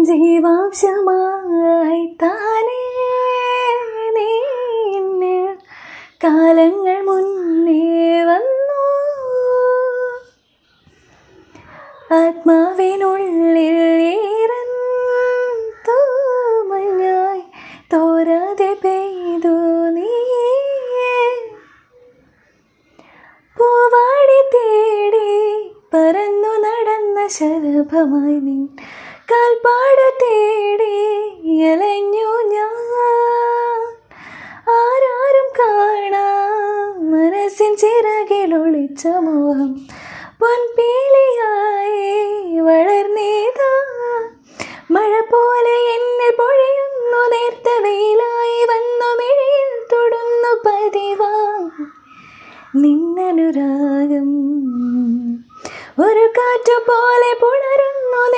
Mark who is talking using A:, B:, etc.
A: ജീവാംശമായി താനേ നീ കാലങ്ങൾ മുന്നേ വന്നു. ആത്മാവിനുള്ളിൽ ഈറൻ തൂമഞ്ഞായി തോരാതെ പെയ്തു നീ. പൂവാടി തേടി പറന്നു നടന്ന ശലഭമായി നീ കാൽപ്പാട് തേടി അലഞ്ഞു ഞാൻ. ആരാരും കാണാ മനസ്സിൻ ചിറകിൽ ഒളിച്ച മോഹം പൊൻപീലിയായി വളർന്നേതാ. മഴ പോലെ എന്നിൽ പൊഴിയുന്നു, നേർത്ത വെയിലായി വന്നു മിഴിയിൽ തൊടുന്നു പതിവാ നിന്നനുരാ.